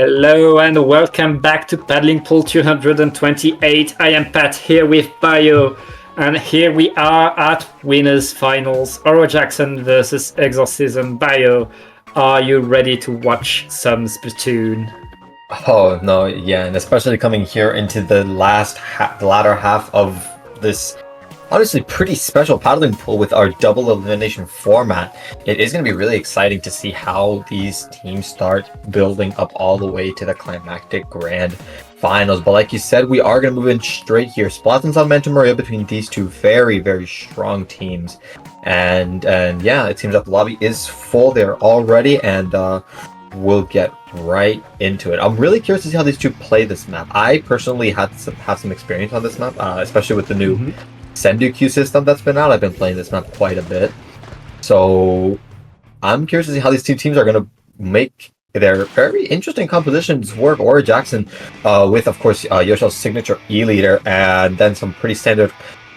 Hello and welcome back to Paddling Pool 228. I am Pat here with Bio, and here we are at Winners Finals, Oro Jackson versus Exorcism. Bio, are you ready to watch some Splatoon? Oh no, yeah, and especially coming here into the the latter half of this honestly pretty special paddling pool with our double elimination format. It is going to be really exciting to see how these teams start building up all the way to the climactic grand finals. But like you said, we are going to move in straight here. Splatten's on Manta Maria between these two very, very strong teams. And yeah, it seems that the lobby is full there already, and we'll get right into it. I'm really curious to see how these two play this map. I personally have some experience on this map, especially with the new Sendu queue system that's been out. I've been playing this map quite a bit. So I'm curious to see how these two teams are going to make their very interesting compositions work. Oro Jackson with, of course, Yoshi's signature E-leader and then some pretty standard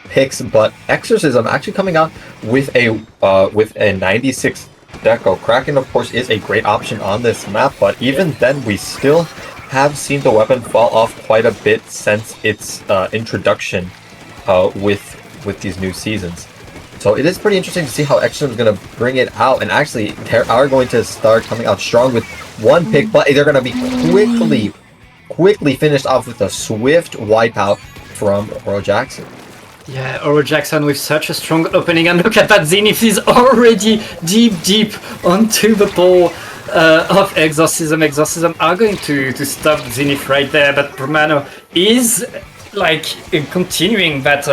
picks. But Exorcism actually coming out with a 96 deco. Kraken, of course, is a great option on this map, but even then we still have seen the weapon fall off quite a bit since its introduction with these new seasons. So it is pretty interesting to see how Exorcism is going to bring it out, and actually they are going to start coming out strong with one pick, but they're going to be quickly finished off with a swift wipeout from Oro Jackson. Yeah, Oro Jackson with such a strong opening, and look at that, Zenith is already deep onto the ball of Exorcism. Exorcism are going to stop Zenith right there, but Romano is continuing that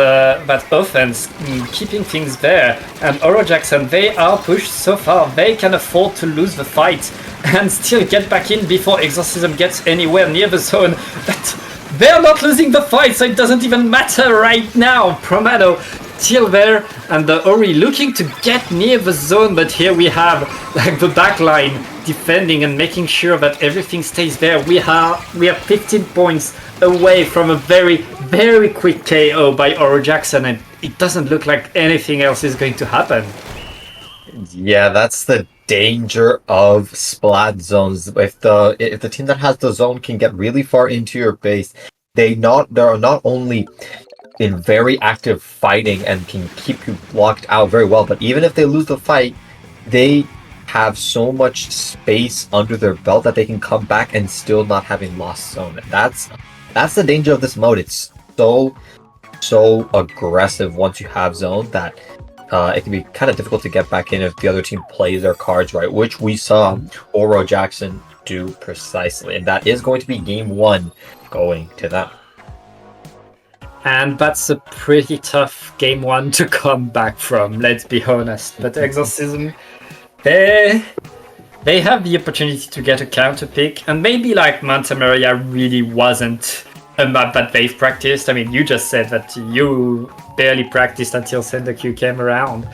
offense, keeping things there. And Oro Jackson, they are pushed so far, they can afford to lose the fight and still get back in before Exorcism gets anywhere near the zone. But they're not losing the fight, so it doesn't even matter right now. Promado still there, and the Ori looking to get near the zone, but here we have the backline defending and making sure that everything stays there. We are 15 points away from a very, very quick KO by Oro Jackson, and it doesn't look like anything else is going to happen. Yeah, that's the danger of splat zones. If the team that has the zone can get really far into your base, they are not only in very active fighting and can keep you blocked out very well, but even if they lose the fight, they have so much space under their belt that they can come back and still not having lost zone. That's the danger of this mode. It's so aggressive once you have zone that it can be kind of difficult to get back in if the other team plays their cards right, which we saw Oro Jackson do precisely. And that is going to be game one going to them. And that's a pretty tough game one to come back from, let's be honest. But Exorcism, they have the opportunity to get a counter pick, and maybe like Manta Maria really wasn't a map that they've practiced. I mean, you just said that you barely practiced until Sender Q came around.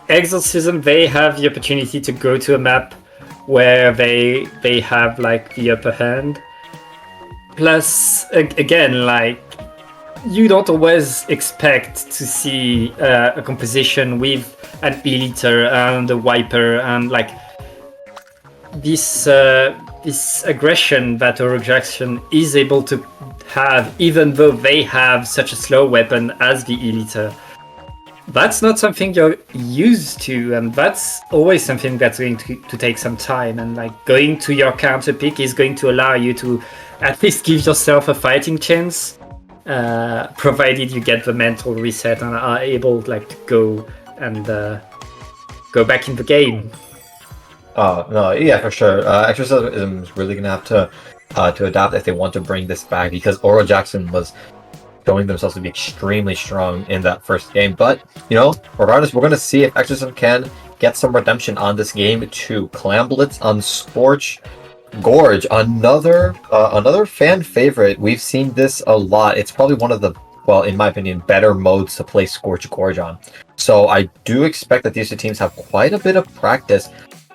Exorcism, they have the opportunity to go to a map where they have the upper hand. Plus, again, you don't always expect to see a composition with an E-liter and a wiper and this aggression that Oro Jackson is able to have, even though they have such a slow weapon as the E-liter. That's not something you're used to, and that's always something that's going to take some time. And going to your counter pick is going to allow you to at least give yourself a fighting chance, provided you get the mental reset and are able to go and go back in the game. Oh no, yeah, for sure. Exorcism is really gonna have to adapt if they want to bring this back, because Oro Jackson was showing themselves to be extremely strong in that first game. But regardless, we're gonna see if Exorcism can get some redemption on this game too. Clam Blitz on Scorch. Gorge, another fan favorite. We've seen this a lot. It's probably one of the, well, in my opinion, better modes to play Scorch Gorge on. So I do expect that these two teams have quite a bit of practice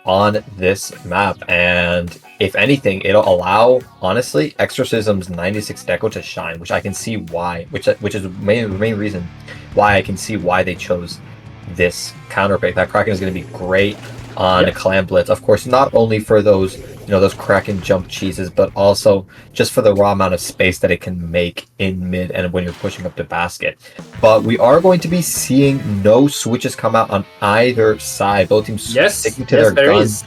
on this map, and if anything, it'll allow, honestly, Exorcism's 96 deco to shine, which I can see why, which is the main reason why I can see why they chose this counter pick. That Kraken is going to be great on a Clan Blitz. Of course, not only for those those Kraken jump cheeses, but also just for the raw amount of space that it can make in mid and when you're pushing up the basket. But we are going to be seeing no switches come out on either side. Both teams sticking to their guns.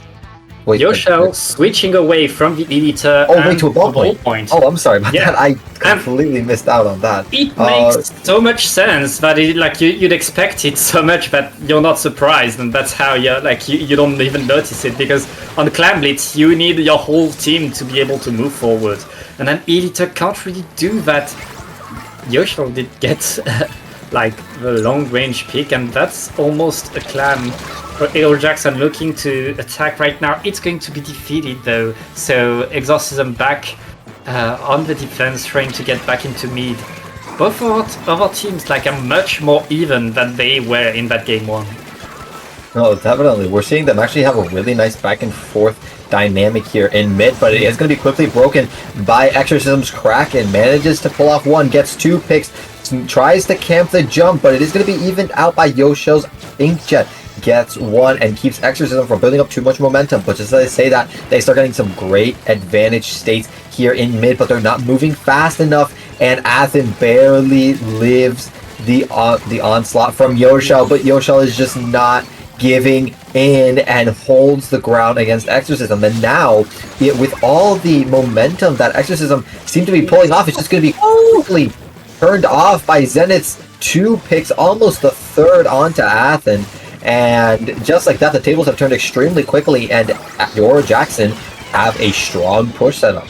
Wait, Yoshel switching away from the Editor to a ball point. Oh, I'm sorry about that. I completely missed out on that. It makes so much sense that you'd expect it so much that you're not surprised, and that's how you don't even notice it, because on the Clan Blitz you need your whole team to be able to move forward, and then Editor can't really do that. Yoshel did get the long range pick, and that's almost a Clan. Oro Jackson looking to attack right now. It's going to be defeated though, so Exorcism back on the defense, trying to get back into mid. Both of our teams are much more even than they were in that game one. No, definitely. We're seeing them actually have a really nice back and forth dynamic here in mid, but it is going to be quickly broken by Exorcism's Kraken. Manages to pull off one, gets 2 picks, tries to camp the jump, but it is going to be evened out by Yoshel's Inkjet. Gets 1 and keeps Exorcism from building up too much momentum. But just as I say that, they start getting some great advantage states here in mid, but they're not moving fast enough, and Athen barely lives the onslaught from Yoshel, but Yoshel is just not giving in and holds the ground against Exorcism. And now, with all the momentum that Exorcism seemed to be pulling off, it's just going to be totally turned off by Zenith's 2 picks, almost the 3rd onto Athen. And just like that, the tables have turned extremely quickly, and Oro Jackson have a strong push setup.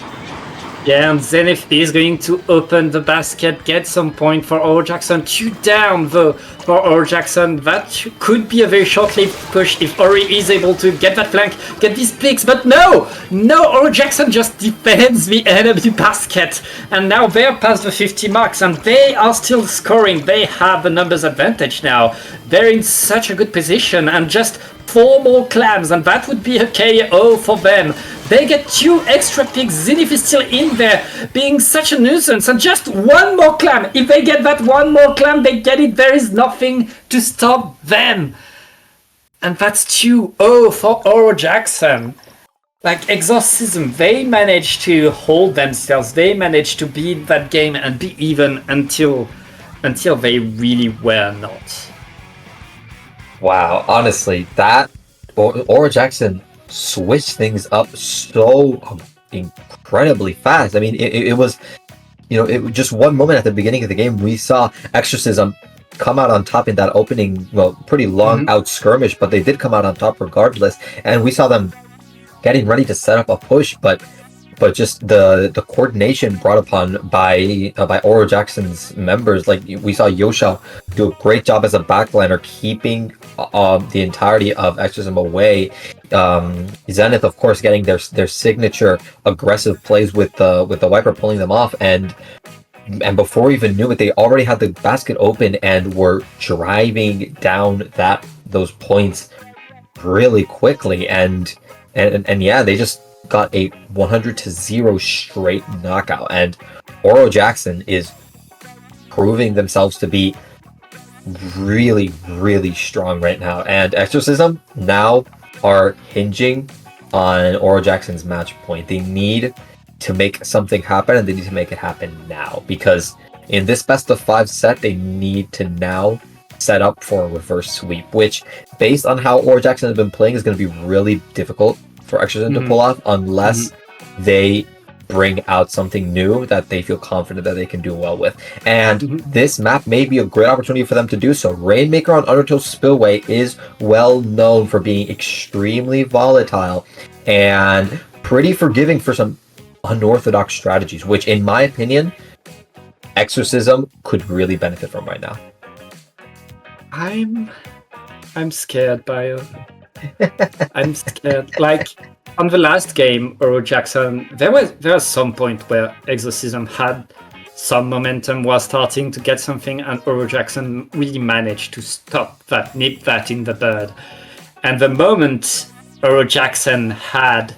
Yeah, and Zenith is going to open the basket, get some point for Oro Jackson. 2 down though for Oro Jackson. That could be a very short-lived push if Ori is able to get that flank, get these picks. But no, Oro Jackson just defends the enemy basket. And now they're past the 50 marks, and they are still scoring. They have the numbers advantage now. They're in such a good position, and just 4 more clams, and that would be a KO for them. They get 2 extra picks. Zenith is still in there, being such a nuisance, and just 1 more clam. If they get that 1 more clam, they get it. There is nothing to stop them. And that's 2-0 for Oro Jackson. Exorcism, they managed to hold themselves. They managed to beat that game and be even until they really were not. Wow, honestly, that Oro Jackson switched things up so incredibly fast. I mean, it was, it was just one moment at the beginning of the game we saw Exorcism come out on top in that opening, pretty long out skirmish, but they did come out on top regardless, and we saw them getting ready to set up a push, but just the coordination brought upon by Oro Jackson's members, we saw Yoshel do a great job as a backliner, keeping the entirety of Exorcism away. Zenith, of course, getting their signature aggressive plays with the wiper, pulling them off, and before we even knew it, they already had the basket open and were driving down those points really quickly, and yeah, they just got a 100-0 straight knockout, and Oro Jackson is proving themselves to be really, really strong right now, and Exorcism now are hinging on Oro Jackson's match point. They need to make something happen, and they need to make it happen now, because in this best of 5 set, they need to now set up for a reverse sweep, which, based on how Oro Jackson has been playing, is going to be really difficult for Exorcism to pull off, unless they bring out something new that they feel confident that they can do well with. And this map may be a great opportunity for them to do so. Rainmaker on Undertow Spillway is well known for being extremely volatile and pretty forgiving for some unorthodox strategies, which, in my opinion, Exorcism could really benefit from right now. I'm scared, Bio. I'm scared. On the last game, Oro Jackson, there was some point where Exorcism had some momentum, was starting to get something, and Oro Jackson really managed to nip that in the bud. And the moment Oro Jackson had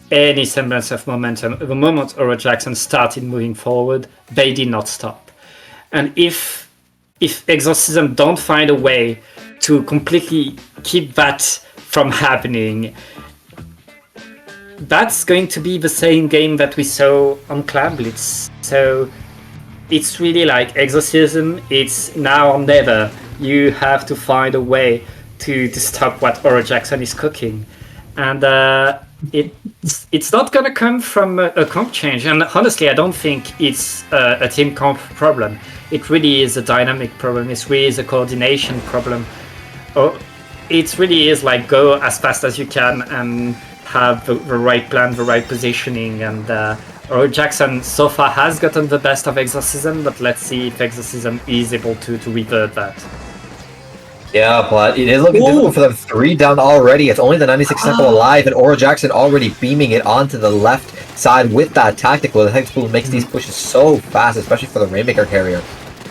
any semblance of momentum, the moment Oro Jackson started moving forward, they did not stop. And if Exorcism don't find a way to completely keep that from happening, that's going to be the same game that we saw on Clan Blitz. So it's really like Exorcism, it's now or never. You have to find a way to stop what Oro Jackson is cooking. And it's not going to come from a comp change. And honestly, I don't think it's a team comp problem. It really is a dynamic problem. It really is a coordination problem. It really is like go as fast as you can and have the right plan, the right positioning. And Oro Jackson so far has gotten the best of Exorcism, but let's see if Exorcism is able to revert that. Yeah, but it is looking difficult for them. 3 down already. It's only the 96 Temple alive, and Oro Jackson already beaming it onto the left side with that tactical. The tactical makes these pushes so fast, especially for the Rainmaker carrier.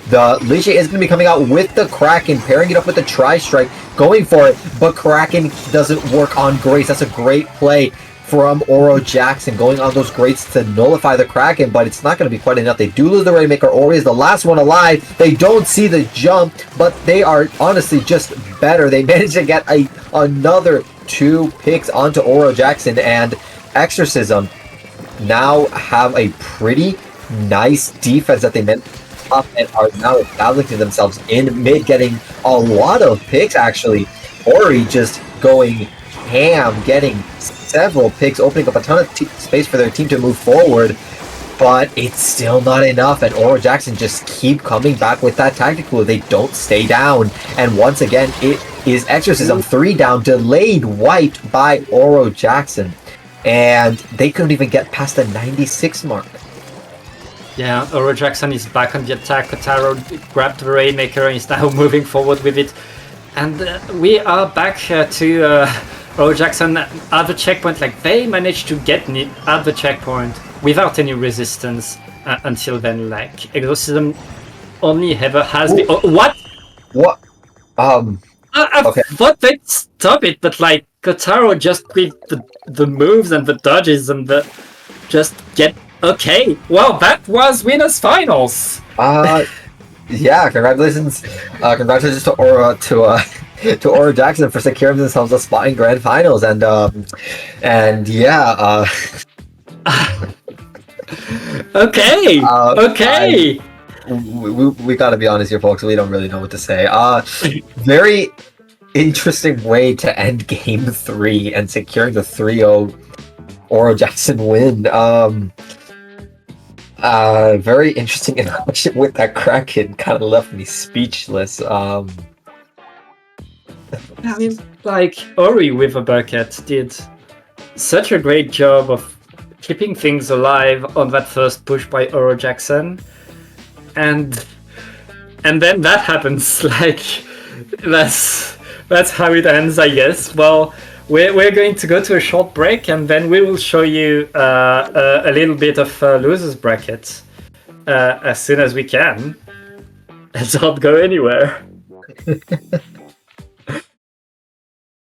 The Liche is going to be coming out with the Kraken, pairing it up with the Tri-Strike, going for it, but Kraken doesn't work on Grace. That's a great play from Oro Jackson, going on those Grates to nullify the Kraken, but it's not going to be quite enough. They do lose the Rainmaker. Ori is the last one alive. They don't see the jump, but they are honestly just better. They managed to get another 2 picks onto Oro Jackson, and Exorcism now have a pretty nice defense that they meant up and are now establishing themselves in mid, getting a lot of picks actually. Ori just going ham, getting several picks, opening up a ton of space for their team to move forward, but it's still not enough, and Oro Jackson just keep coming back with that tactical. They don't stay down, and once again it is Exorcism 3 down, delayed wiped by Oro Jackson, and they couldn't even get past the 96 mark. Yeah, Oro Jackson is back on the attack. Kotaro grabbed the Rainmaker and is now moving forward with it. And we are back to Oro Jackson at the checkpoint. Like, they managed to get at the checkpoint without any resistance until then. Like, Exorcism only ever has been... Oh, what? What? I thought they'd stop it, but like, Kotaro just with the moves and the dodges and the... just get... Okay, well, that was Winners Finals! Yeah, congratulations to Oro Jackson for securing themselves a spot in Grand Finals, and yeah. Okay. Okay. We gotta be honest here, folks. We don't really know what to say. Very interesting way to end Game 3 and securing the 3-0 Oro Jackson win. Very interesting interaction with that Kraken. Kind of left me speechless. I mean, like, Ori with a bucket did such a great job of keeping things alive on that first push by Oro Jackson, and then that happens. Like, that's how it ends, I guess. Well, we're going to go to a short break, and then we will show you a little bit of losers bracket as soon as we can. Don't go anywhere.